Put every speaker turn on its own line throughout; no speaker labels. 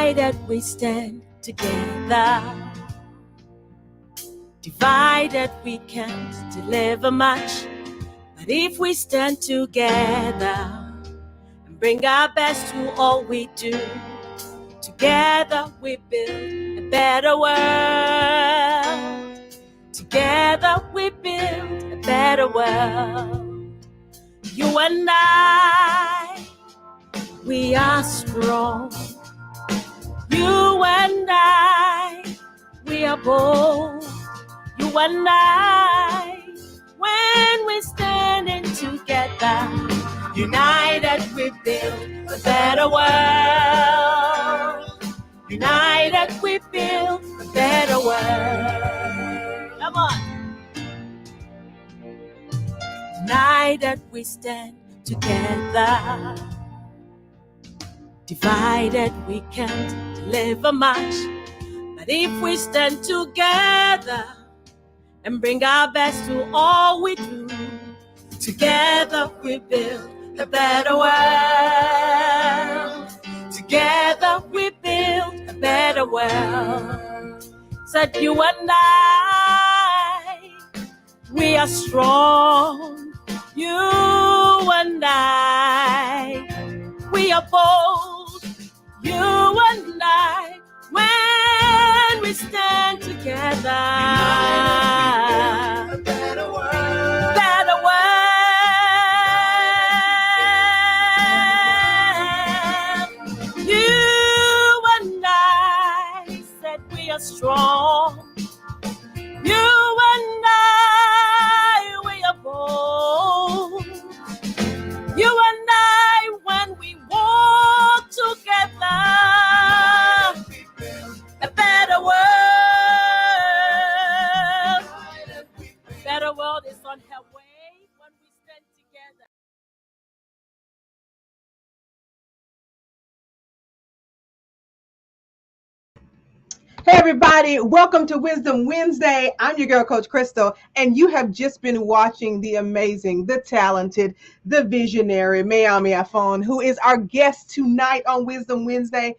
United we stand together. Divided we can't deliver much. But if we stand together and bring our best to all we do, together we build a better world. Together we build a better world. You and I, we are strong. You and I, we are bold. You and I, when we're standing together, united we build a better world. United we build a better world. Come on. United we stand together. Divided we can't deliver much. But if we stand together and bring our best to all we do, together we build a better world. Together we build a better world. Said you and I, we are strong. You and I, we are bold. You and I, when we stand together, a better world. Better world. You and I said we are strong. You and I, we are bold. You and I, when we walk together, a better world. Better world is on her way when we stand together.
Hey everybody, welcome to Wisdom Wednesday. I'm your girl, Coach Crystal, and you have just been watching the amazing, the talented, the visionary, Maame Afon, who is our guest tonight on Wisdom Wednesday.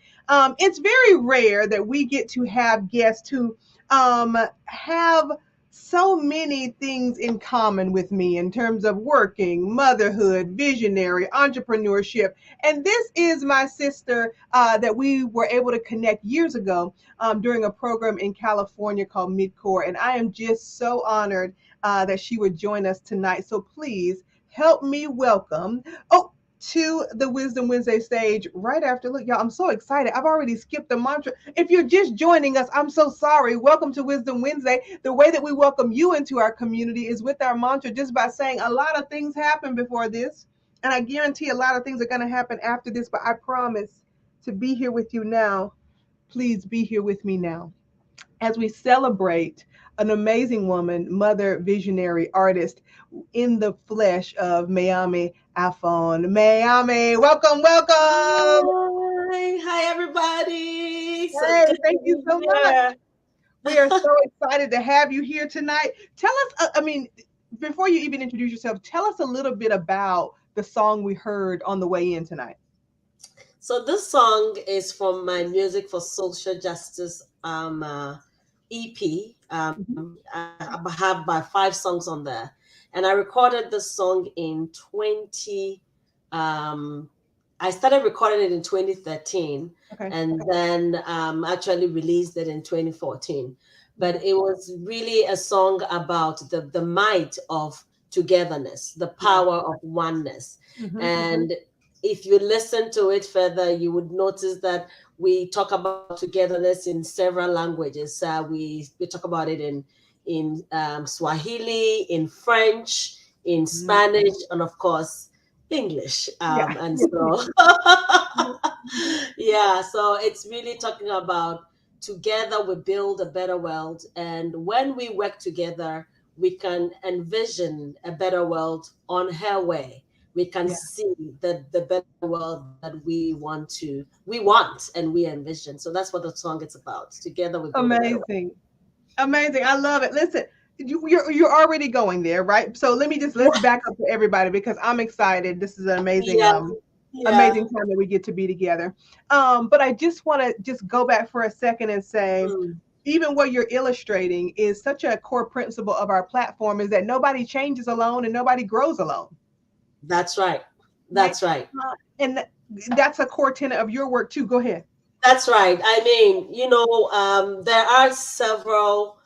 It's very rare that we get to have guests who have so many things in common with me in terms of working, motherhood, visionary, entrepreneurship. And this is my sister that we were able to connect years ago during a program in California called Midcore. And I am just so honored that she would join us tonight. So please help me welcome to the Wisdom Wednesday stage right after. Look, y'all, I'm so excited. I've already skipped the mantra. If you're just joining us, I'm so sorry. Welcome to Wisdom Wednesday. The way that we welcome you into our community is with our mantra, just by saying a lot of things happened before this. And I guarantee a lot of things are going to happen after this, but I promise to be here with you now. Please be here with me now as we celebrate an amazing woman, mother, visionary, artist in the flesh of Maame Afon. Maame, welcome.
Hi everybody.
Hey, thank you so much. We are so excited to have you here tonight. Tell us, before you even introduce yourself, tell us a little bit about the song we heard on the way in tonight.
So this song is from my Music for Social Justice EP. I have about 5 songs on there, and I recorded this song in 20. I started recording it in 2013, and then actually released it in 2014. But it was really a song about the might of togetherness, the power of oneness, and if you listen to it further, you would notice that we talk about togetherness in several languages. We talk about it in Swahili, in French, in Spanish, and of course, English. And so, so it's really talking about together we build a better world. And when we work together, we can envision a better world on her way. We can see the better world that we want and we envision. So that's what the song is about. Together we build
amazing. I love it. Listen, you're already going there, right? So let's back up to everybody because I'm excited. This is an amazing
Yeah.
amazing time that we get to be together. But I just want to just go back for a second and say,
Mm,
even what you're illustrating is such a core principle of our platform is that nobody changes alone and nobody grows alone.
that's right.
Right.
That's right.
And that's a core tenet of your work too. Go ahead.
That's right. I mean, there are several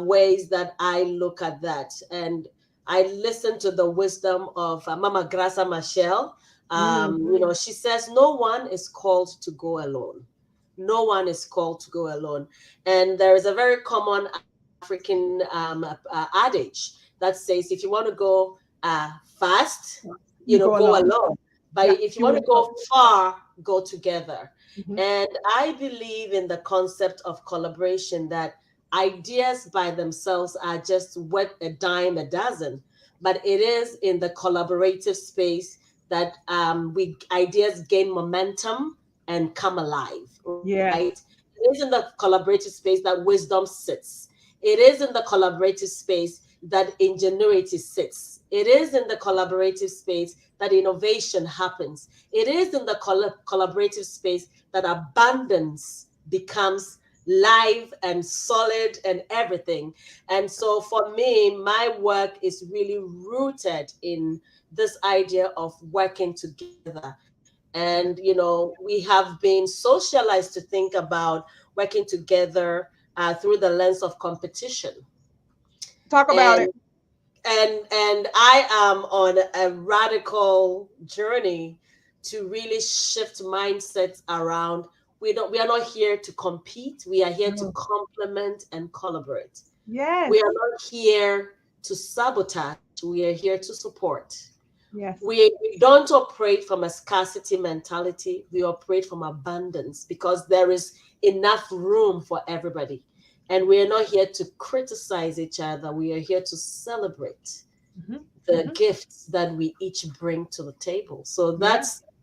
ways that I look at that. And I listen to the wisdom of Mama Grasa Machel.
Mm,
She says, no one is called to go alone. No one is called to go alone. And there is a very common African adage that says, if you want to go fast,
you go
go
alone.
alone. But
Yeah.
if you
You
want
want
to
to go.
go far, go together.
Mhm.
And I believe in the concept of collaboration, that ideas by themselves are just what a dime a dozen, but it is in the collaborative space that we ideas gain momentum and come alive, right?
Yes.
It is in the collaborative space that wisdom sits. It is in the collaborative space that ingenuity sits. It is in the collaborative space that innovation happens. It is in the collaborative space that abundance becomes live and solid and everything. And so for me, my work is really rooted in this idea of working together. And, we have been socialized to think about working together through the lens of competition.
Talk about
And
it.
and I am on a radical journey to really shift mindsets around. We are not here to compete. We are here to
No.
complement and collaborate. We
Yes.
are not here to sabotage. We are here to support.
Yes.
We don't operate from a scarcity mentality. We operate from abundance because there is enough room for everybody. And we are not here to criticize each other. We are here to celebrate
Mhm.
the
Mhm.
gifts that we each bring to the table. So
Yeah.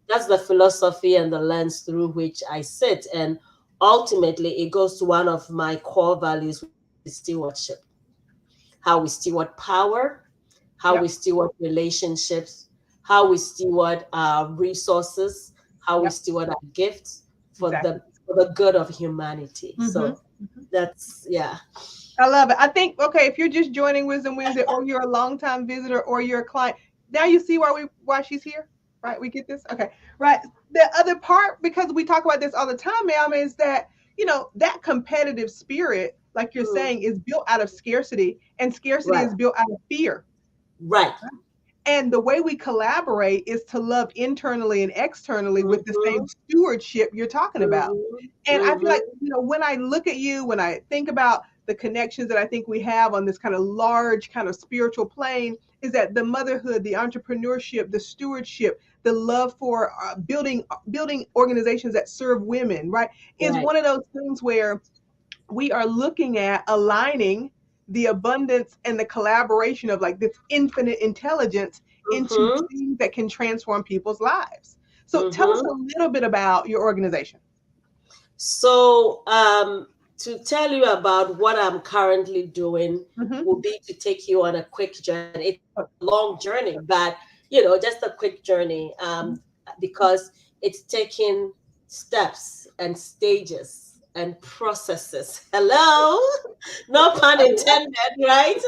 that's the philosophy and the lens through which I sit. And ultimately it goes to one of my core values, which is stewardship. How we steward power, how we
Yep.
steward relationships, how we steward our resources, how we
Yep.
steward our gifts
Exactly.
for the good of humanity.
Hmm.
So that's yeah.
I love it. I think, okay, if you're just joining Wisdom Wednesday or you're a longtime visitor or you're a client, now you see why she's here, right? We get this? Okay. Right. The other part, because we talk about this all the time, ma'am, is that, that competitive spirit, like you're
Mm,
saying, is built out of scarcity, and scarcity
right,
is built out of fear.
right.
And the way we collaborate is to love internally and externally with the same
Mm-hmm,
stewardship you're talking about.
mm-hmm,
And I feel like,
mm-hmm.
when I look at you, when I think about the connections that I think we have on this kind of large, kind of spiritual plane, is that the motherhood, the entrepreneurship, the stewardship, the love for building organizations that serve women, right, is
Right.
one of those things where we are looking at aligning the abundance and the collaboration of like this infinite intelligence into
Mm-hmm,
things that can transform people's lives. So tell us
mm-hmm.
a little bit about your organization.
So, to tell you about what I'm currently doing
Mm-hmm.
will be to take you on a quick journey. It's a long journey, but just a quick journey, because it's taking steps and stages and processes. Hello, no pun intended, right?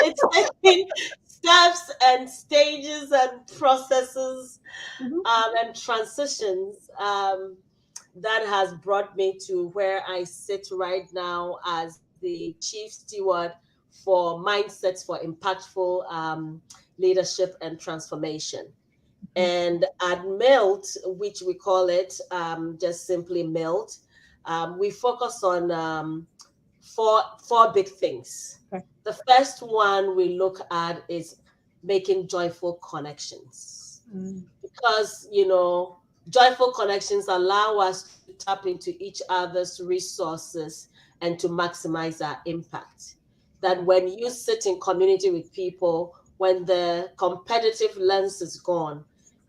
It's taking steps and stages and processes
Mm-hmm.
and transitions. That has brought me to where I sit right now as the chief steward for mindsets for impactful leadership and transformation. And at Melt, which we call it just simply Melt, we focus on four big things.
Okay.
The first one we look at is making joyful connections,
Mm-hmm.
because joyful connections allow us to tap into each other's resources and to maximize our impact. That when you sit in community with people, when the competitive lens is gone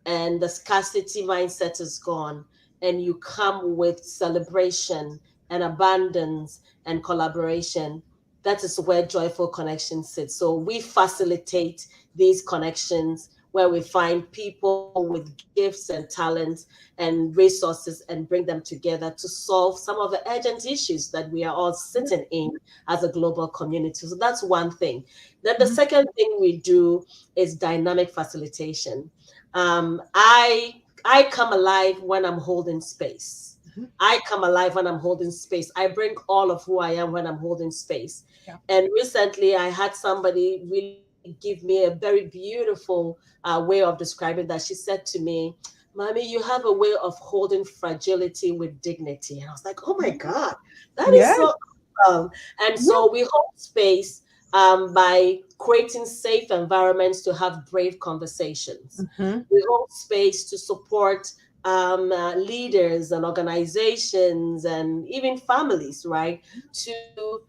and the scarcity mindset is gone, and you come with celebration and abundance and collaboration, that is where joyful connection sits. So we facilitate these connections. where we find people with gifts and talents and resources and bring them together to solve some of the urgent issues that we are all sitting in as a global community. So that's one thing. Then the second thing we do is dynamic facilitation. I come alive when I'm holding space. I come alive when I'm holding space. I bring all of who I am when I'm holding space.
Yeah.
And recently, I had somebody really give me a very beautiful way of describing that. She said to me, "Mommy, you have a way of holding fragility with dignity." And I was like, "Oh my God, that is
Yes.
so awesome." And so we hold space by creating safe environments to have brave conversations.
Mm-hmm.
We hold space to support leaders and organizations and even families, right? To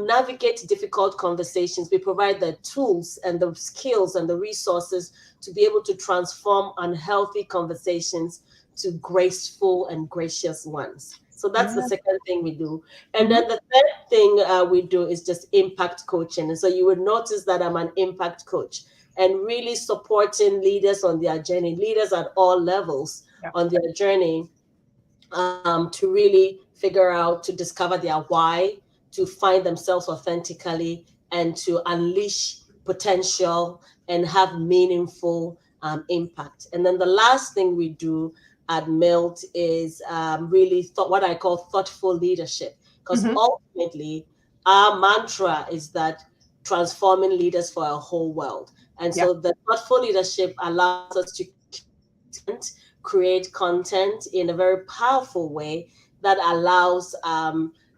navigate difficult conversations. We provide the tools and the skills and the resources to be able to transform unhealthy conversations to graceful and gracious ones. So that's the
Yeah.
second thing we do. And then the third thing we do is just impact coaching. And so you would notice that I'm an impact coach and really supporting leaders on their journey, leaders at all levels
Yeah.
on their journey, to really figure out, to discover their why, to find themselves authentically, and to unleash potential and have meaningful impact. And then the last thing we do at MILT is really what I call thoughtful leadership, because
Mm-hmm.
ultimately our mantra is that transforming leaders for a whole world. And
Yeah.
so the thoughtful leadership allows us to create content in a very powerful way that allows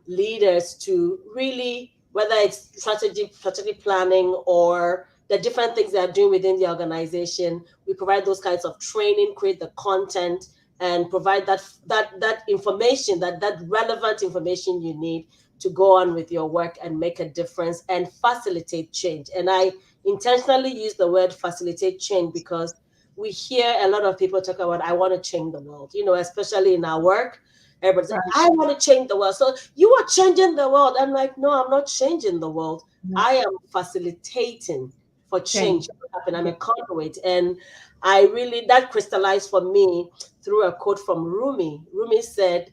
leaders to really, whether it's strategic planning or the different things they are doing within the organization, we provide those kinds of training, create the content, and provide that information, that relevant information you need to go on with your work and make a difference and facilitate change. And I intentionally use the word facilitate change because we hear a lot of people talk about, I want to change the world, especially in our work. Everybody's like,
Right.
I want to change the world. So you are changing the world. I'm like, no, I'm not changing the world.
No.
I am facilitating for
Change.
change to happen. I'm
Yeah.
a conduit. And I really, that crystallized for me through a quote from Rumi. Rumi said,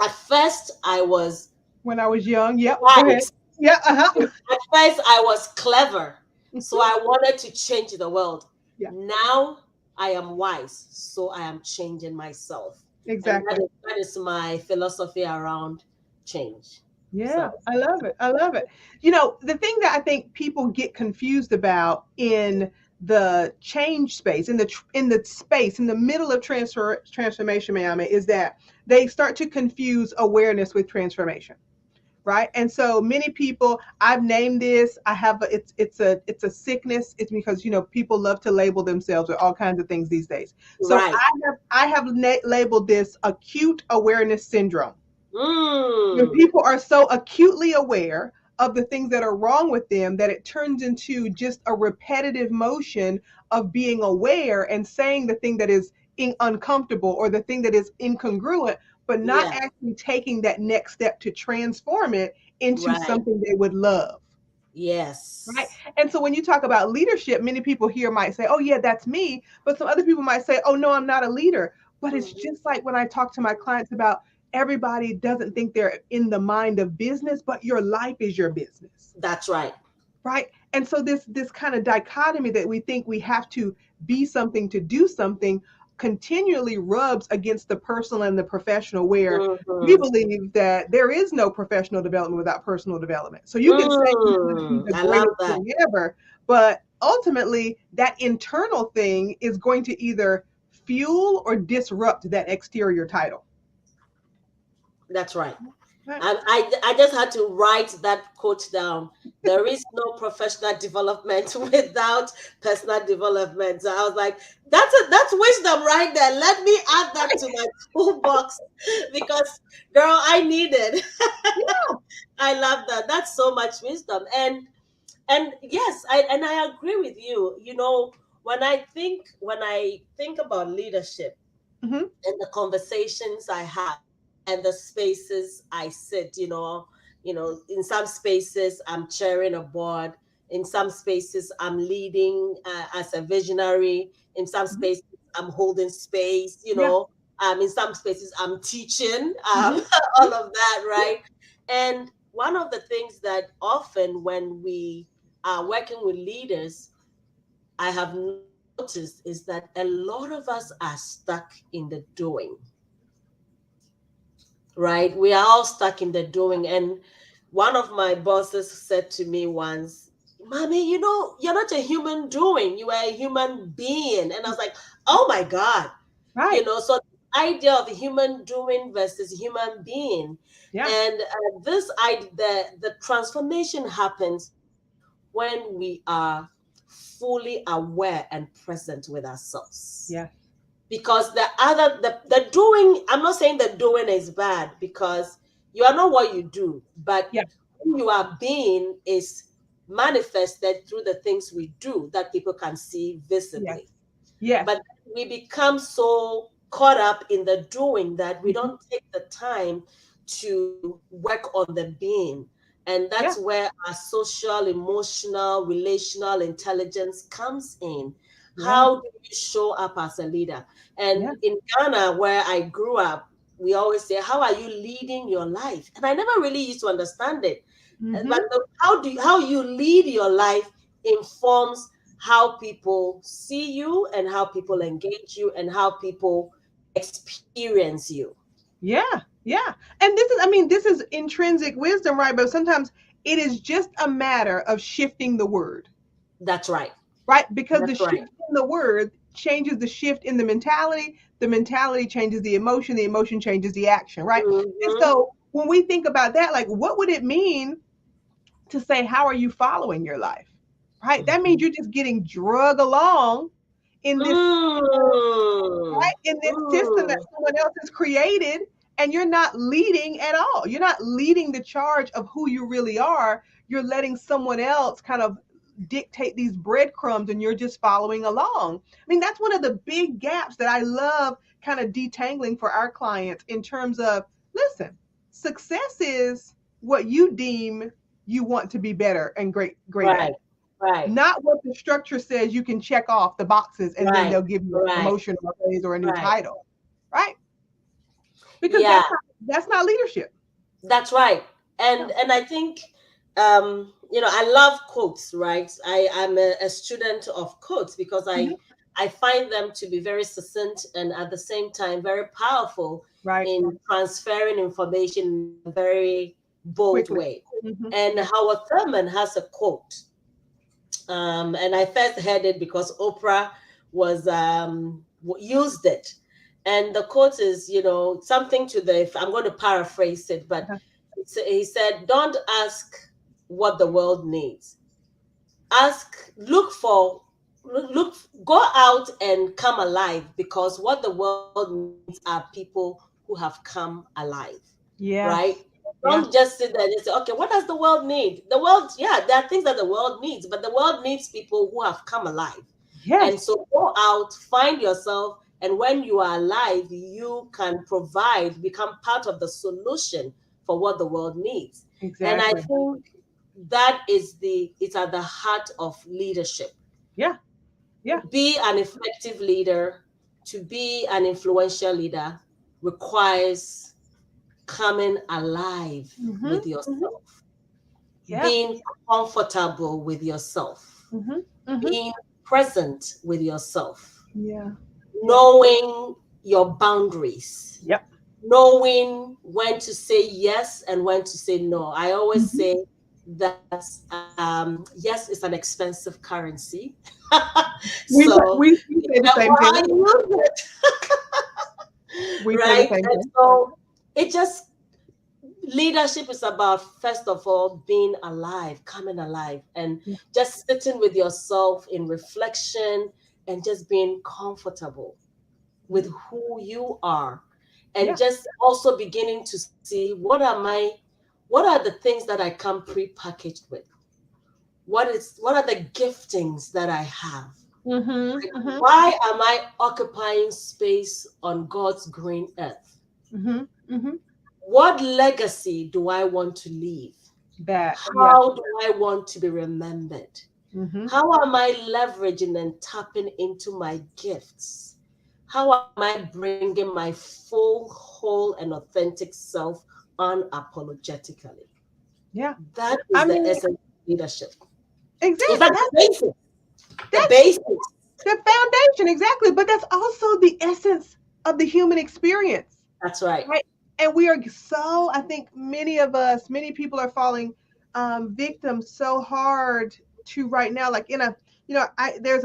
at first I was
When I was young. Yep. Go ahead.
wise.
Yeah. Uh-huh.
At first, I was clever, so I wanted to change the world.
Yeah.
Now I am wise, so I am changing myself. And
Exactly.
that is my philosophy around change.
Yeah,
So,
I love it. I love it. The thing that I think people get confused about in the change space, in the space in the middle of transformation, Miami, is that they start to confuse awareness with transformation, right? And so many people, I've named this. I have it's a sickness. It's because people love to label themselves with all kinds of things these days. So
right.
I have labeled this acute awareness syndrome, when
Mm,
people are so acutely aware of the things that are wrong with them that it turns into just a repetitive motion of being aware and saying the thing that is uncomfortable or the thing that is incongruent, but not
yeah,
actually taking that next step to transform it into
right.
something they would love. Right.
Yes.
And so when you talk about leadership, many people here might say, oh, yeah, that's me. But some other people might say, oh, no, I'm not a leader. But it's
Mhm.
just like when I talk to my clients about, everybody doesn't think they're in the mind of business, but your life is your business.
That's right.
Right. And so this kind of dichotomy that we think we have to be something to do something continually rubs against the personal and the professional, where we
Mhm.
believe that there is no professional development without personal development. So you can say you want to be the
I love
greatest
that.
thing ever, but ultimately that internal thing is going to either fuel or disrupt that exterior title.
That's right.
Right.
I just had to write that quote down. There is no professional development without personal development. So I was like, that's wisdom right there. Let me add that to my toolbox because girl, I need it. I love that. That's so much wisdom. And yes, I agree with you. When I think about leadership,
Hmm.
and the conversations I have and the spaces I sit, in some spaces I'm chairing a board, In some spaces, I'm leading as a visionary. In some spaces, I'm holding space, you know. In some spaces, I'm teaching, all of that, right? And one of the things that often when we are working with leaders, I have noticed is that a lot of us are stuck in the doing, right? We are all stuck in the doing. And one of my bosses said to me once, Mommy, you know, you're not a human doing, you are a human being. And I was like, oh my God.
Right.
You know, so the idea of human doing versus human being.
Yeah.
And this idea, the transformation happens when we are fully aware and present with ourselves.
Yeah.
Because the doing, I'm not saying the doing is bad, because you are not what you do, but who you are being is manifested through the things we do that people can see visibly.
Yes.
But we become so caught up in the doing that we don't take the time to work on the being. And that's where our social, emotional, relational intelligence comes in. How do you show up as a leader? And in Ghana, where I grew up, we always say, how are you leading your life? And I never really used to understand it. But how you lead your life informs how people see you and how people engage you and how people experience you.
Yeah. Yeah. And this is, I mean, this is intrinsic wisdom, right? But sometimes it is just a matter of shifting the word.
That's right.
Right? Because the shift in the word changes the shift in the mentality changes the emotion changes the action, right? And so when we think about that, like, what would it mean to say, how are you following your life? Right? That means you're just getting drug along in this, right? In this system that someone else has created, and you're not leading at all. You're not leading the charge of who you really are. You're letting someone else kind of dictate these breadcrumbs, and you're just following along. I mean, that's one of the big gaps that I love kind of detangling for our clients in terms of, listen, success is what you deem you want to be better and great at.
Right.
Not what the structure says you can check off the boxes and then they'll give you a promotion or a raise or a new title. Right? Because that's not leadership.
That's right. And I think you know, I love quotes, right? I'm a student of quotes because I find them to be very succinct and at the same time very powerful in transferring information in a very bold way. And Howard Thurman has a quote. And I first heard it because Oprah was used it. And the quote is, you know, something to the, I'm going to paraphrase it, but he said, don't ask what the world needs. Go out and come alive, because what the world needs are people who have come alive. Right? Don't just sit there and say, okay, what does the world need? The world, there are things that the world needs, but the world needs people who have come alive. And so go out, find yourself, and when you are alive, you can become part of the solution for what the world needs. And I think that is it's at the heart of leadership. To be an effective leader, to be an influential leader, requires coming alive with yourself, being comfortable with yourself, being present with yourself, knowing your boundaries, knowing when to say yes and when to say no. I always say that yes is an expensive currency. So
we say the same thing.
Right? And so it just, leadership is about, first of all, being alive, coming alive, and just sitting with yourself in reflection and just being comfortable with who you are, and just also beginning to see what are the things that I come pre-packaged with. What are the giftings that I have? Why am I occupying space on God's green earth? What legacy do I want to leave?
That, yeah.
How do I want to be remembered?
Mm-hmm.
How am I leveraging and tapping into my gifts? How am I bringing my full, whole, and authentic self unapologetically?
Yeah.
That
I
is the
mean,
essence of leadership. In
exactly.
fact, the basics. The
That's
basics.
the foundation, exactly. But that's also the essence of the human experience,
That's right.
right? And we are so, I think many of us, many people are falling victims so hard to right now, like in a,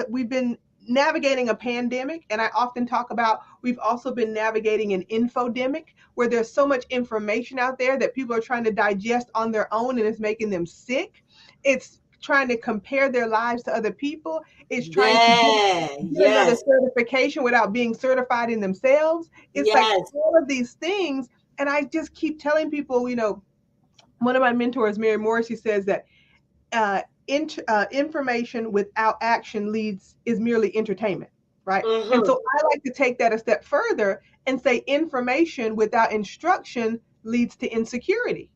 we've been navigating a pandemic, and I often talk about we've also been navigating an infodemic where there's so much information out there that people are trying to digest on their own, and it's making them sick. It's trying to compare their lives to other people. It's trying to
Yeah.
get another
Yes.
certification without being certified in themselves. It's like
Yes.
all of these things. And I just keep telling people, one of my mentors, Mary Morrissey, says that information without action is merely entertainment, right? And
Mm-hmm.
so I like to take that a step further and say information without instruction leads to insecurity.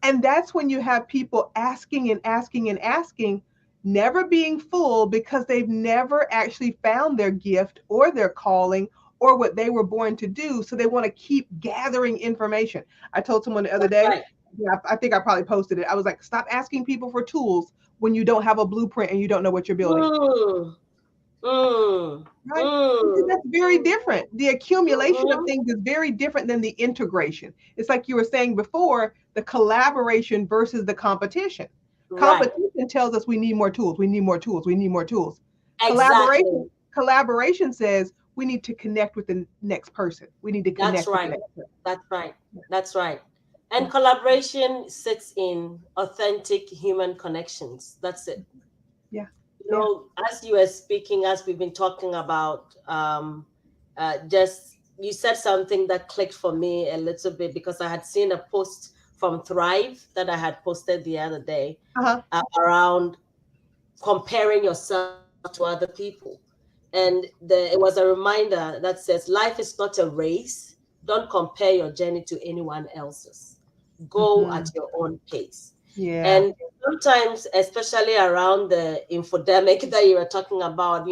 And that's when you have people asking and asking and asking, never being full because they've never actually found their gift or their calling or what they were born to do. So they want to keep gathering information. I told someone the other
That's
day,
right.
yeah, I think I probably posted it. I was like, stop asking people for tools when you don't have a blueprint and you don't know what you're building.
Mm. Mm.
Right? Because
Mm.
that's very different. The accumulation of
Mm-hmm.
things is very different than the integration. It's like you were saying before, the collaboration versus the competition.
Right.
Competition tells us we need more tools, we need more tools, we need more tools.
Exactly.
Collaboration says we need to connect with the next person. We need to
That's
connect with the
right.
next person.
That's right. That's right. And
Yeah.
collaboration sits in authentic human connections. That's it.
Yeah.
You
Yeah.
know, as you were speaking, as we've been talking about, just you said something that clicked for me a little bit because I had seen a post from Thrive that I had posted the other day
Uh-huh.
around comparing yourself to other people. And it was a reminder that says life is not a race. Don't compare your journey to anyone else's. Go
Mm-hmm.
at your own pace.
Yeah.
And sometimes, especially around the infodemic that you were talking about,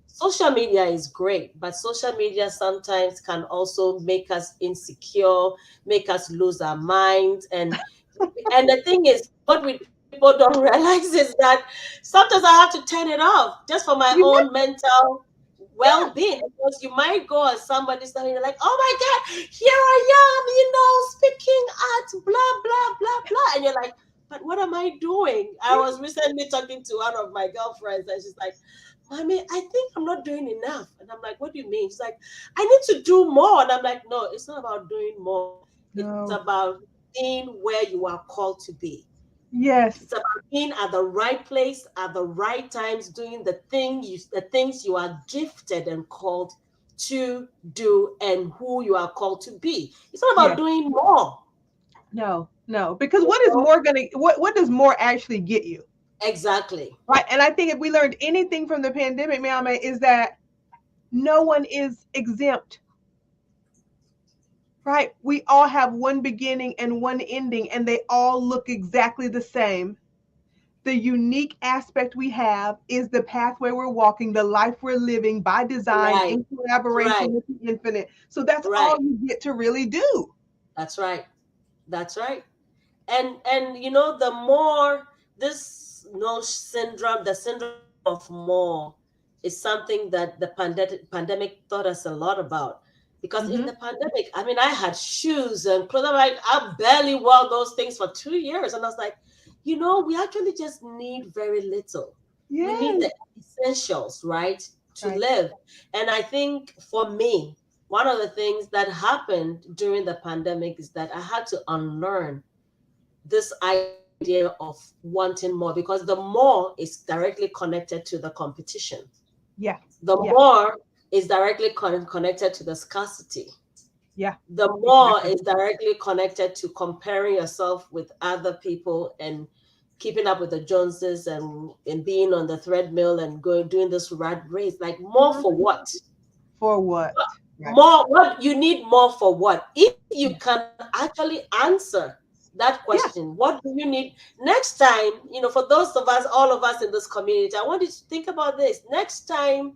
social media is great, but social media sometimes can also make us insecure, make us lose our minds. And the thing is, what we people don't realize is that sometimes I have to turn it off just for my
You
own mental
yeah.
well-being. Because you might go on somebody's stuff and you're like, oh my God, here I am, speaking at blah, blah, blah, blah. And you're like, but what am I doing? I
Yeah.
was recently talking to one of my girlfriends and she's like, Mommy, I think I'm not doing enough. And I'm like, what do you mean? She's like, I need to do more. And I'm like, no, it's not about doing more. It's
No.
about being where you are called to be. It's
Yes.
about being at the right place at the right times, doing the things you are gifted and called to do and who you are called to be. It's not about
Yes.
doing more.
No. No. Because
You
what is
know?
more gonna what does more actually get you?
Exactly.
Right. And I think if we learned anything from the pandemic, Mama, is that no one is exempt. Right. We all have one beginning and one ending, and they all look exactly the same. The unique aspect we have is the pathway we're walking, the life we're living by design
Right.
in collaboration
Right.
with the infinite. So that's all
Right.
you get to really do.
That's right. That's right. And the more this no syndrome, the syndrome of more is something that the pandemic taught us a lot about. Because in
Hmm.
the pandemic, I mean, I had shoes and clothes. I'm like, I barely wore those things for 2 years. And I was like, we actually just need very little. We need
Yes.
the essentials, right, to
Right.
live. And I think for me, one of the things that happened during the pandemic is that I had to unlearn this idea of wanting more, because the more is directly connected to the competition.
Yeah.
The
Yeah.
more is directly connected to the scarcity.
Yeah.
The more
Exactly.
is directly connected to comparing yourself with other people and keeping up with the Joneses and being on the treadmill and going doing this rat race. Like, more
Mhm.
for what?
For what? Right.
More what? You need more for what? If you
Yeah.
can actually answer That question, what do you need next time? For those of us, all of us in this community, I want you to think about this. Next time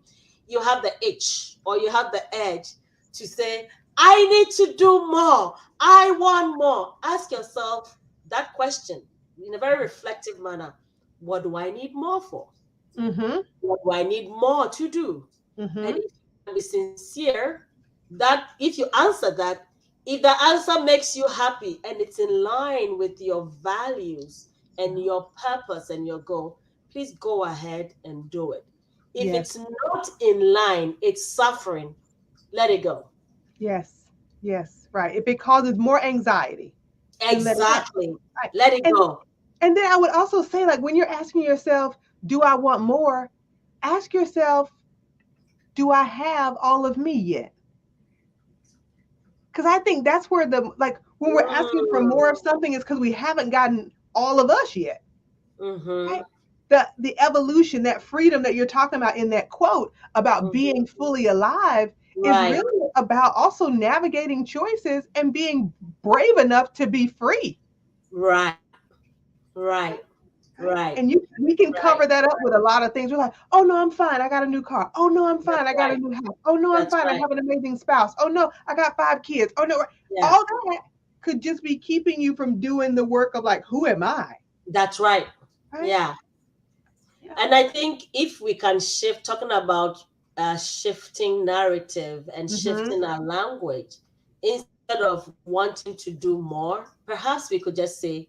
you have the itch or you have the edge to say, I need to do more, I want more, ask yourself that question in a very reflective manner. What do I need more for? What do I need more to do? And if you can be sincere, that if you answer that, if the answer makes you happy and it's in line with your values and your purpose and your goal, please go ahead and do it. If it's not in line, it's suffering, let it go.
Yes. Right. If it causes more anxiety,
Exactly.
Right.
Let it go.
And then I would also say, like, when you're asking yourself, do I want more? Ask yourself, do I have all of me yet? Because I think that's where when we're asking for more of something, is because we haven't gotten all of us yet. Right? The evolution, that freedom that you're talking about in that quote about being fully alive is really about also navigating choices and being brave enough to be free.
Right.
And we can cover that up with a lot of things. We're like, oh no, I'm fine, I got a new car. Oh no, I'm fine, I got a new house. Oh no, I'm fine, I have an amazing spouse. Oh no, I got 5 kids. Oh no, all that could just be keeping you from doing the work of, like, who am I?
That's right. Yeah. And I think if we can shift, talking about shifting narrative and shifting our language, instead of wanting to do more, perhaps we could just say,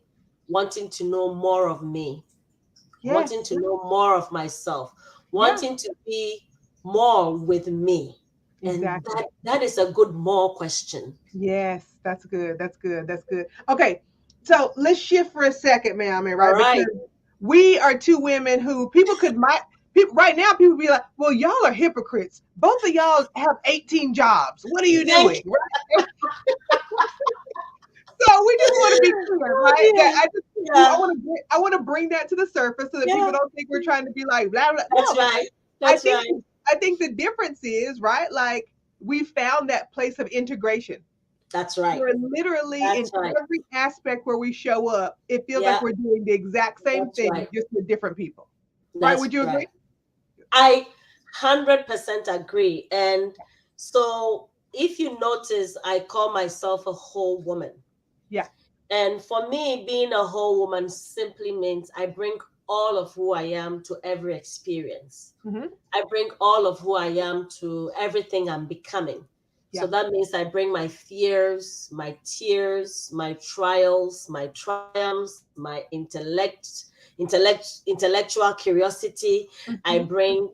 wanting to know more of me, wanting to know more of myself, wanting to be more with me. Exactly. And that is a good more question.
Yes, that's good. That's good. That's good. Okay, so let's shift for a second, Maame, right? Because we are 2 women who right now people be like, well, y'all are hypocrites. Both of y'all have 18 jobs. What are you doing? Right? So we just want to be clear, right? I want to bring that to the surface so that people don't think we're trying to be like blah blah.
That's right. That's right.
I think the difference is, right, like, we found that place of integration.
That's right.
We're literally every aspect where we show up, it feels like we're doing the exact same thing, just with different people. Right? Would you agree?
I 100% agree. And so if you notice, I call myself a whole woman.
Yeah.
And for me, being a whole woman simply means I bring all of who I am to every experience. I bring all of who I am to everything I'm becoming. So that means I bring my fears, my tears, my trials, my triumphs, my intellectual curiosity. I bring,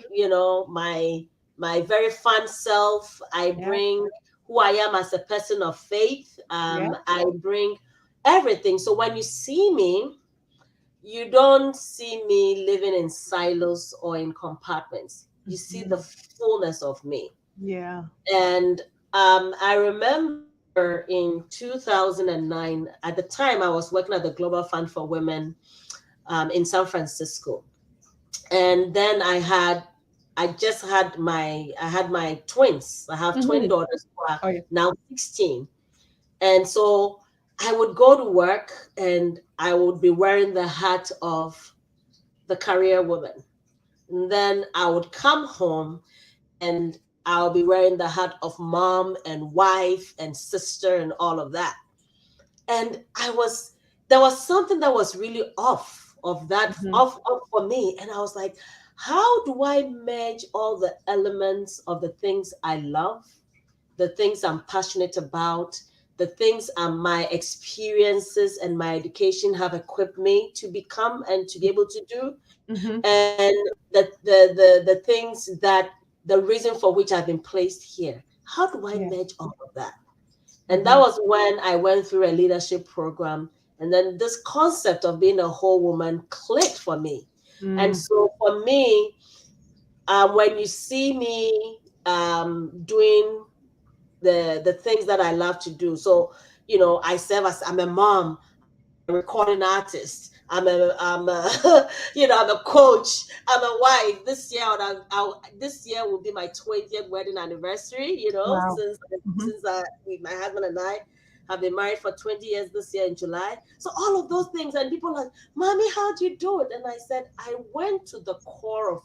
my very fun self. I bring who I am as a person of faith. I bring everything. So when you see me, you don't see me living in silos or in compartments. You see the fullness of me.
Yeah.
And I remember in 2009, at the time I was working at the Global Fund for Women in San Francisco. And then I had my twins. I have twin daughters who are now 16. And so I would go to work and I would be wearing the hat of the career woman. And then I would come home and I'll be wearing the hat of mom and wife and sister and all of that. And there was something that was really off for me. And I was like, how do I merge all the elements of the things I love, the things I'm passionate about, the things my experiences and my education have equipped me to become and to be able to do, and the things that the reason for which I've been placed here. How do I merge all of that? And that was when I went through a leadership program. And then this concept of being a whole woman clicked for me. And so for me, when you see me doing the things that I love to do. So, I'm a mom, I'm a recording artist, I'm a coach, I'm a wife. This year will be my 20th wedding anniversary, since my husband and I. have been married for 20 years this year in July. So all of those things, and people are like, Mommy, how do you do it? And I said, I went to the core of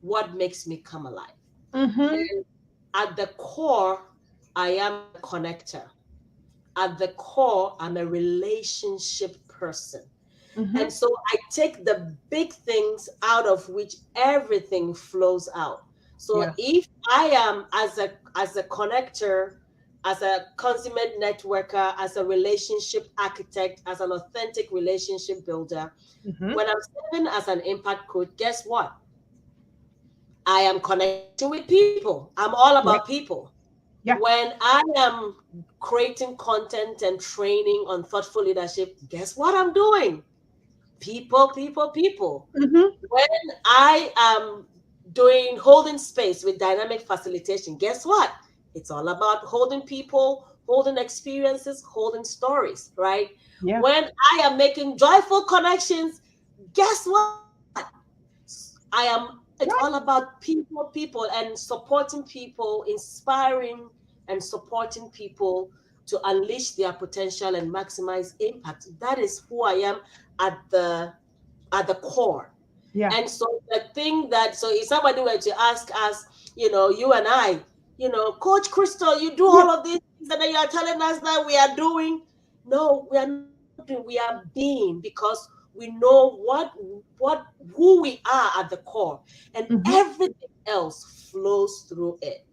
what makes me come alive. And at the core, I am a connector. At the core, I'm a relationship person. And so I take the big things out of which everything flows out. So if I am as a connector, as a consummate networker, as a relationship architect, as an authentic relationship builder, when I'm serving as an impact coach, guess what? I am connecting with people. I'm all about people. When I am creating content and training on thoughtful leadership, guess what I'm doing? People. When I am holding space with dynamic facilitation, guess what? It's all about holding people, holding experiences, holding stories, right? When I am making joyful connections, guess what? It's all about people and supporting people, inspiring and supporting people to unleash their potential and maximize impact. That is who I am at the core. And so if somebody were to ask us, you and I, Coach Crystal, you do all of these things and then you are telling us that we are doing. No, we are not doing, we are being, because we know who we are at the core, and everything else flows through it.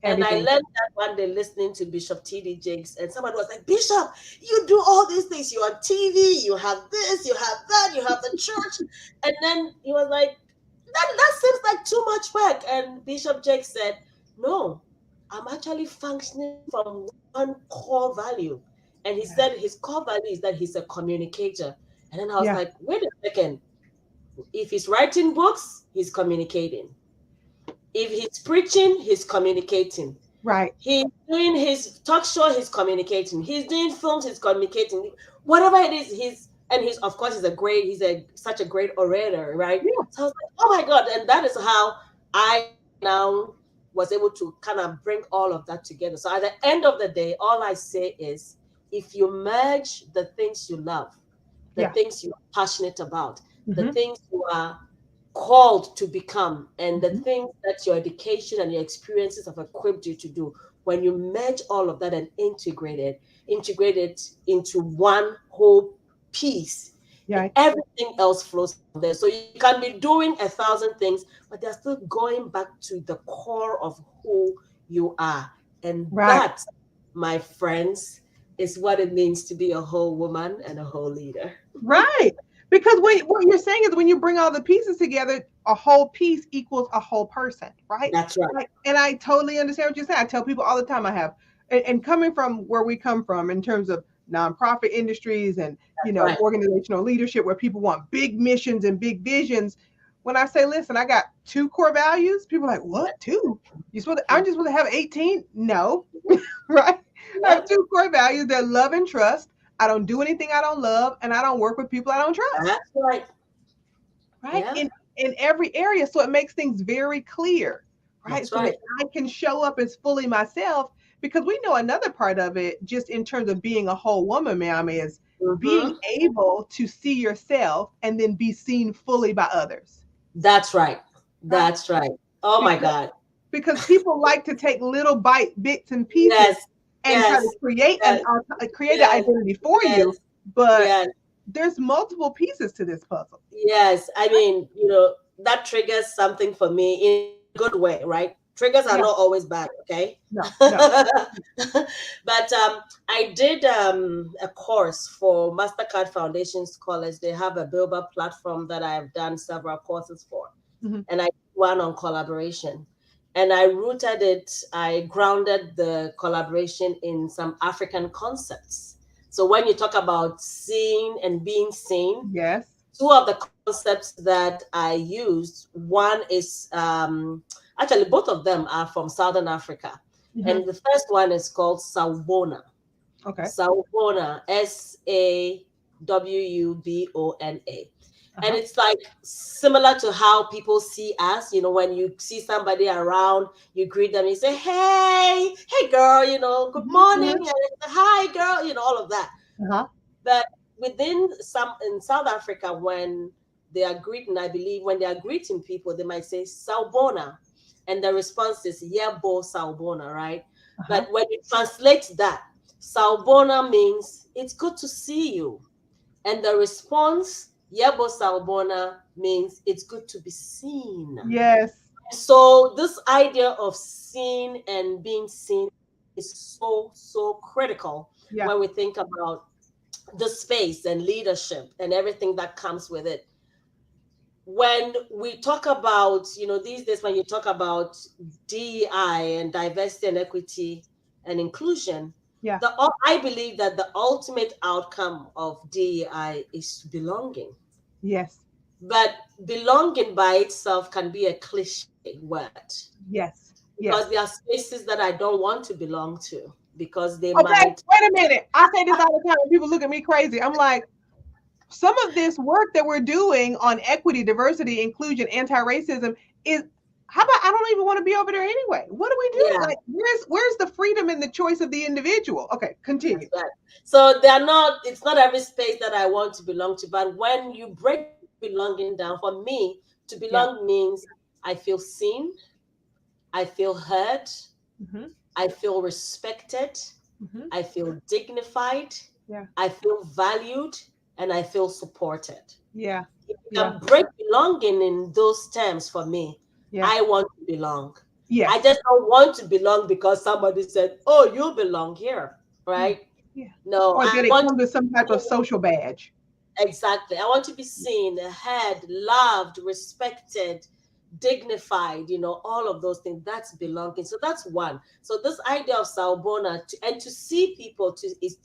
And I learned that one day listening to Bishop T.D. Jakes, and somebody was like, Bishop, you do all these things. You're on TV, you have this, you have that, you have the church. And then he was like, that seems like too much work. And Bishop Jakes said, no, I'm actually functioning from one core value. And he said his core value is that he's a communicator. And then I was like, wait a second. If he's writing books, he's communicating. If he's preaching, he's communicating. He's doing his talk show, he's communicating. He's doing films, he's communicating. Whatever it is, he's of course such a great orator, right? So I was like, oh my God. And that is how I now was able to kind of bring all of that together. So at the end of the day, all I say is, if you merge the things you love, the things you're passionate about, the things you are called to become, and the things that your education and your experiences have equipped you to do, when you merge all of that and integrate it into one whole piece, everything else flows from there. So you can be doing 1,000 things, but they're still going back to the core of who you are. And that, my friends, is what it means to be a whole woman and a whole leader.
Because what you're saying is, when you bring all the pieces together, a whole piece equals a whole person, right?
That's right.
And I totally understand what you're saying. I tell people all the time, and coming from where we come from in terms of nonprofit industries and, organizational leadership, where people want big missions and big visions. When I say, listen, I got 2 core values, people are like, what, 2? I'm just supposed to have 18? No, right? I have 2 core values. They're love and trust. I don't do anything I don't love, and I don't work with people I don't trust.
That's right.
Yeah. In every area. So it makes things very clear, right? That I can show up as fully myself, because we know another part of it, just in terms of being a whole woman, Maame, is being able to see yourself and then be seen fully by others.
That's right. That's right. Oh my God.
Because people like to take little bits and pieces and try to create an identity for you, but there's multiple pieces to this puzzle.
Yes, I mean, that triggers something for me in a good way, right? Triggers are not always bad, okay?
No.
But I did a course for MasterCard Foundation Scholars. They have a Bilba platform that I have done several courses for, and I did one on collaboration. And I grounded the collaboration in some African concepts. So when you talk about seeing and being seen, 2 of the concepts that I used, one is, actually both of them are from Southern Africa. And the first one is called Sawubona. Sawubona, Sawubona. And it's like similar to how people see us. When you see somebody around, you greet them, you say, hey girl, good morning, and hi girl, all of that. But in South Africa, when they are greeting, I believe when they are greeting people, they might say Sawubona, and the response is Yebo Sawubona, right? But when you translate that, Sawubona means it's good to see you, and the response Yebo Sawubona means it's good to be seen.
Yes.
So this idea of seeing and being seen is so critical when we think about the space and leadership and everything that comes with it. When we talk about, these days, when you talk about DEI and diversity and equity and inclusion, I believe that the ultimate outcome of DEI is belonging.
Yes.
But belonging by itself can be a cliche word.
Yes.
Because there are spaces that I don't want to belong to because they
might.
Wait
a minute. I say this all the time. People look at me crazy. I'm like, some of this work that we're doing on equity, diversity, inclusion, anti-racism is, how about I don't even want to be over there anyway? What are we doing? Like, where's the freedom and the choice of the individual? Okay, continue.
Right. So it's not every space that I want to belong to, but when you break belonging down, for me, to belong means I feel seen, I feel heard, I feel respected, I feel dignified, I feel valued, and I feel supported. If you can break belonging in those terms for me, I want to belong. I just don't want to belong because somebody said, oh, you belong here, right? No,
or did
I
it
want
come with some type of social badge?
Exactly. I want to be seen, heard, loved, respected, dignified, all of those things. That's belonging. So that's one. So this idea of Sawubona, and to see people, is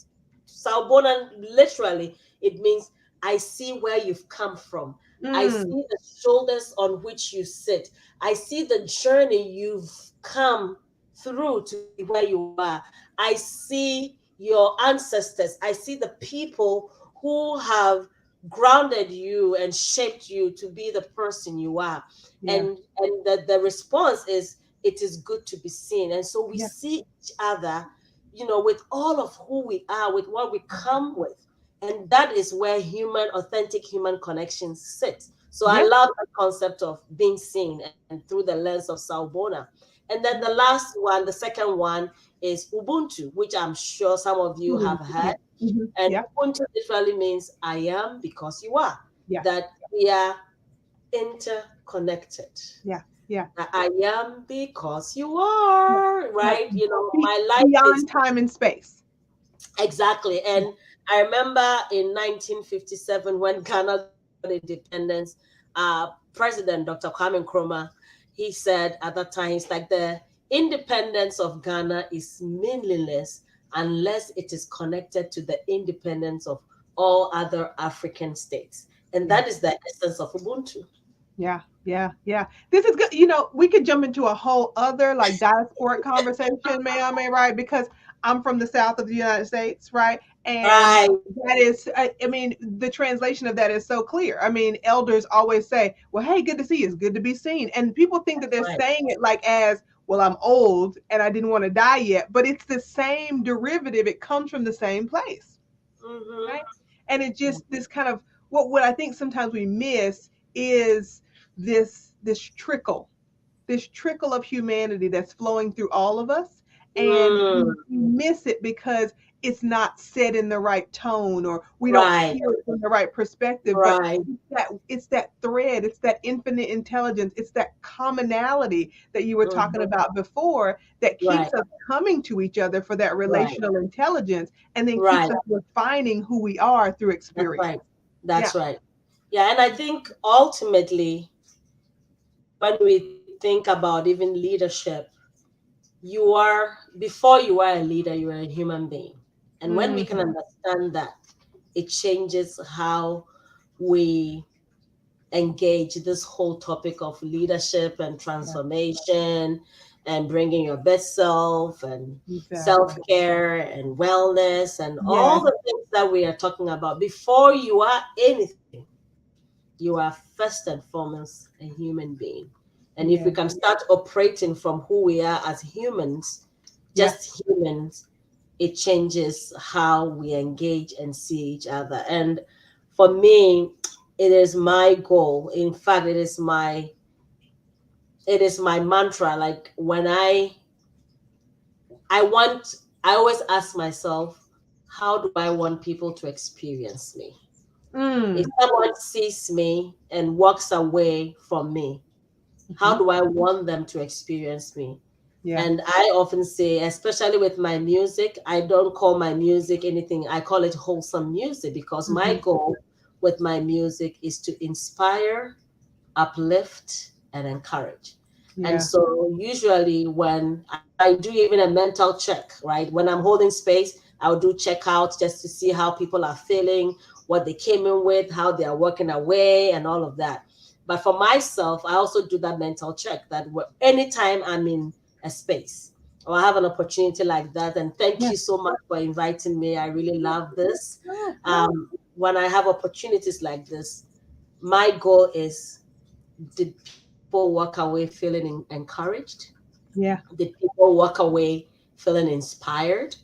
Sawubona, literally, it means I see where you've come from. I see the shoulders on which you sit. I see the journey you've come through to be where you are. I see your ancestors. I see the people who have grounded you and shaped you to be the person you are. And the response is, it is good to be seen. And so we see each other, with all of who we are, with what we come with. And that is where authentic human connections sit. So I love the concept of being seen and through the lens of Sawubona. And then the second one is Ubuntu, which I'm sure some of you have heard. And Ubuntu literally means I am because you are. That we are interconnected. I am because you are, right? My life
beyond
is
time and space.
Exactly. And I remember in 1957 when Ghana got independence, President Dr. Kwame Nkrumah, he said at that time, he's like, the independence of Ghana is meaningless unless it is connected to the independence of all other African states. And that is the essence of Ubuntu.
Yeah. This is good. We could jump into a whole other like diasporic conversation, right? Because I'm from the south of the United States, right? And that is, I mean, the translation of that is so clear. I mean, elders always say, well, hey, good to see you. It's good to be seen. And people think that they're saying it like as, well, I'm old and I didn't want to die yet. But it's the same derivative. It comes from the same place. Right? And it just, this kind of, what I think sometimes we miss is this trickle of humanity that's flowing through all of us, and we miss it because it's not said in the right tone, or we don't hear it from the right perspective. But it's that thread, it's that infinite intelligence, it's that commonality that you were talking about before that keeps us coming to each other for that relational intelligence, and then keeps us refining who we are through experience.
That's right. Yeah, and I think ultimately, when we think about even leadership, before you are a leader, you are a human being. And when we can understand that, it changes how we engage this whole topic of leadership and transformation and bringing your best self and self-care and wellness and all the things that we are talking about. Before you are anything, you are first and foremost a human being. And if we
Yeah.
can start operating from who we are as humans,
Yeah.
just humans, it changes how we engage and see each other. And for me, it is my goal. In fact, it is my mantra. Like when I want, I always ask myself, how do I want people to experience me? If
Mm.
someone sees me and walks away from me, how
Mhm.
do I want them to experience me?
Yeah.
And I often say, especially with my music, I don't call my music anything. I call it wholesome music because my
Mhm.
goal with my music is to inspire, uplift, and encourage. And
Yeah.
so usually when I do even a mental check, right? When I'm holding space, I'll do checkouts just to see how people are feeling, what they came in with, how they are working away, and all of that. But for myself, I also do that mental check that anytime I'm in a space or I have an opportunity like that, and thank
Yeah.
you so much for inviting me. I really love this.
Oh, oh.
When I have opportunities like this, my goal is, did people walk away feeling encouraged?
Yeah.
Did people walk away feeling inspired?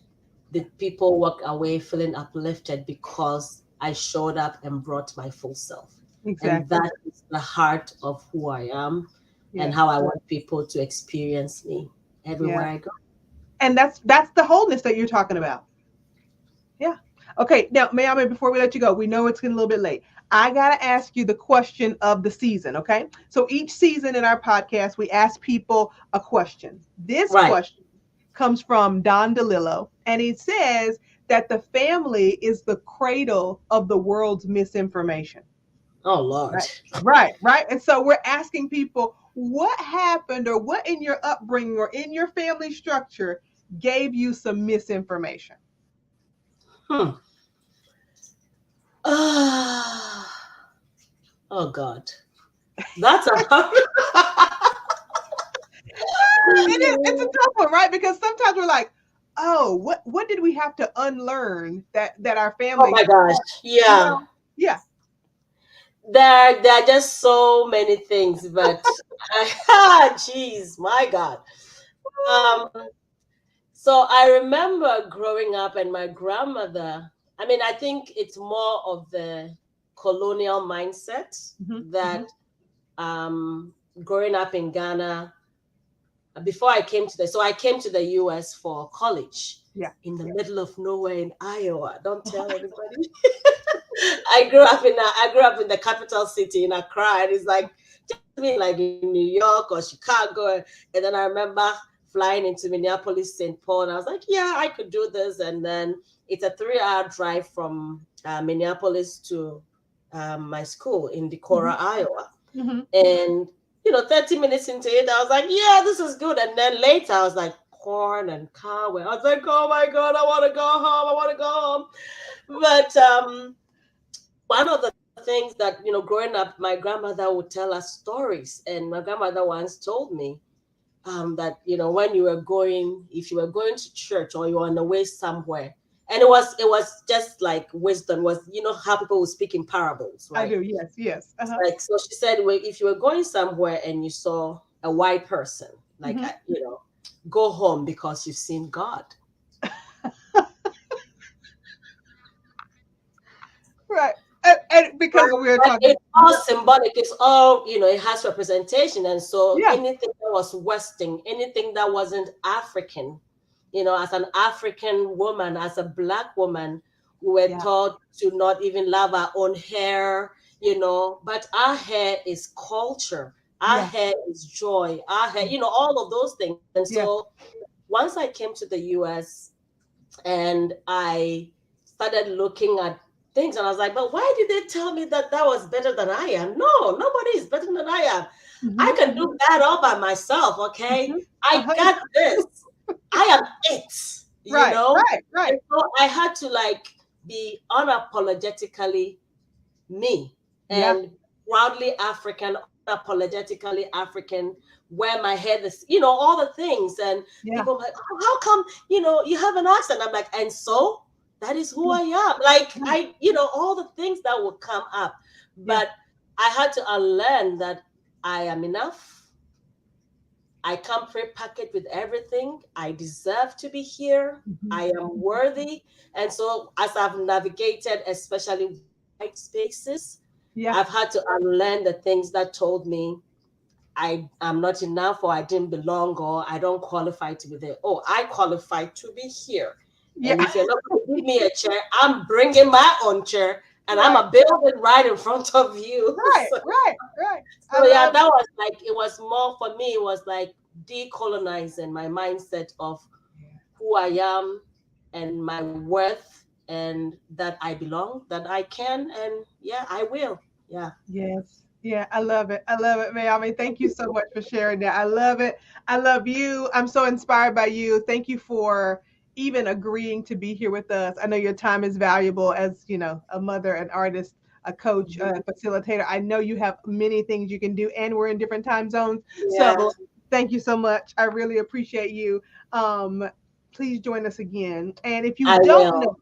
Did people walk away feeling uplifted because I showed up and brought my full self? And
Exactly.
that is the heart of who I am and
Yeah.
how I want people to experience me everywhere
Yeah.
I go.
And that's the wholeness that you're talking about. Yeah. Okay. Now, Mayame, before we let you go, we know it's getting a little bit late. I got to ask you the question of the season. Okay. So each season in our podcast, we ask people a question. This
Right.
question comes from Don DeLillo, and he says that the family is the cradle of the world's misinformation.
Oh, Lord.
Right. Right. Right. And so we're asking people what happened or what in your upbringing or in your family structure gave you some misinformation.
Hmm. Ah, oh, God. That's a hard.
It is. It's a tough one, right? Because sometimes we're like, oh, what did we have to unlearn that our
Oh,
family,
my gosh.
you
Yeah.
know? Yeah.
There are just so many things, but jeez, my God. Um, so I remember growing up, and my grandmother. I mean, I think it's more of the colonial mindset
Hmm.
that
Hmm.
um, growing up in Ghana, before I came to the US for college
Yeah.
in the
Yeah.
middle of nowhere in Iowa. Don't tell anybody. I grew up in the capital city in Accra, and it's like just being like in New York or Chicago. And then I remember flying into Minneapolis, St. Paul, and I was like, yeah, I could do this. And then it's a 3-hour drive from Minneapolis to my school in Decorah,
Hmm.
Iowa.
Hmm.
And 30 minutes into it, I was like, yeah, this is good. And then later, I was like, corn and cow. I was like, oh my God, I want to go home. I want to go home. But one of the things that growing up, my grandmother would tell us stories, and my grandmother once told me that when if you were going to church or you were on the way somewhere, and it was just like wisdom, was how people would speak in parables,
I
right?
do. Yes. Yes. Uh-huh.
Like, so she said, well, if you were going somewhere and you saw a white person, like,
Hmm.
go home because you've seen God.
Right. And because we're
But
talking.
it's all symbolic. It's all, it has representation. And so
Yeah.
anything that was Western, anything that wasn't African, as an African woman, as a Black woman, we were
Yeah.
taught to not even love our own hair, but our hair is culture. Our
Yeah.
hair is joy. Our hair, all of those things. And
Yeah.
so once I came to the US and I started looking at things, and I was like, but why did they tell me that that was better than I am? No, nobody is better than I am. I
Hmm.
can do that all by myself, okay?
Hmm.
I
Uh-huh.
got this. I am it,
Right. Right. Right.
And so I had to like be unapologetically me
Yeah.
and proudly African, unapologetically African, wear my hair, all the things. And
Yeah.
people are like, oh, how come, you have an accent? I'm like, and so that is who
Yeah.
I am. Like,
Yeah.
all the things that will come up.
Yeah.
But I had to unlearn that I am enough. I come pre-packaged with everything. I deserve to be here. I am worthy. And so as I've navigated, especially white spaces,
Yeah.
I've had to unlearn the things that told me I am not enough, or I didn't belong, or I don't qualify to be there. Oh, I qualify to be here.
Yeah.
And if you're not going to give me a chair, I'm bringing my own chair and I'm
Right.
a building right in front of you.
Right. Right. Right. I
So yeah,
love
that
it.
was like, it was more for me, it was like decolonizing my mindset of who I am and my worth, and that I belong, that I can, and yeah, I will. Yeah.
Yes. Yeah, I love it. I love it, Maame. Thank you so much for sharing that. I love it. I love you. I'm so inspired by you. Thank you for even agreeing to be here with us. I know your time is valuable as, a mother, an artist, a coach,
Mhm.
a facilitator. I know you have many things you can do, and we're in different time zones.
Yeah,
So thank you so much. I really appreciate you. Um, Please join us again. And if you
I
don't know
will.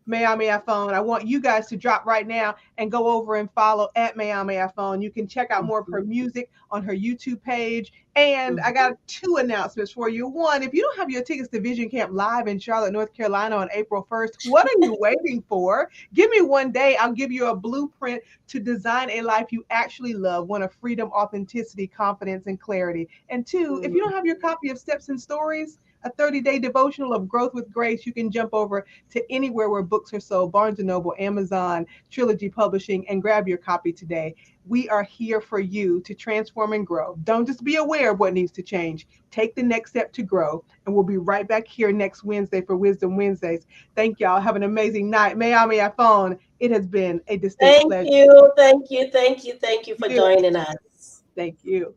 Maame Afon, I want you guys to drop right now and go over and follow at Maame Afon. You can check out more of her
Mhm.
music on her YouTube page. And I got
Mhm.
two announcements for you. One, if you don't have your tickets to Vision Camp Live in Charlotte, North Carolina on April 1st, what are you waiting for? Give me one day. I'll give you a blueprint to design a life you actually love, one of freedom, authenticity, confidence, and clarity. And two, if you don't
Mm.
have your copy of Steps and Stories, a 30-day devotional of growth with grace, you can jump over to anywhere where books are sold, Barnes& and Noble, Amazon, Trilogy Publishing, and grab your copy today. We are here for you to transform and grow. Don't just be aware of what needs to change. Take the next step to grow. And we'll be right back here next Wednesday for Wisdom Wednesdays. Thank y'all. Have an amazing night. Maame Afon, it has been a distinct
Thank
pleasure.
you. Thank you. Thank you. Thank you for
Good.
joining us.
Thank you.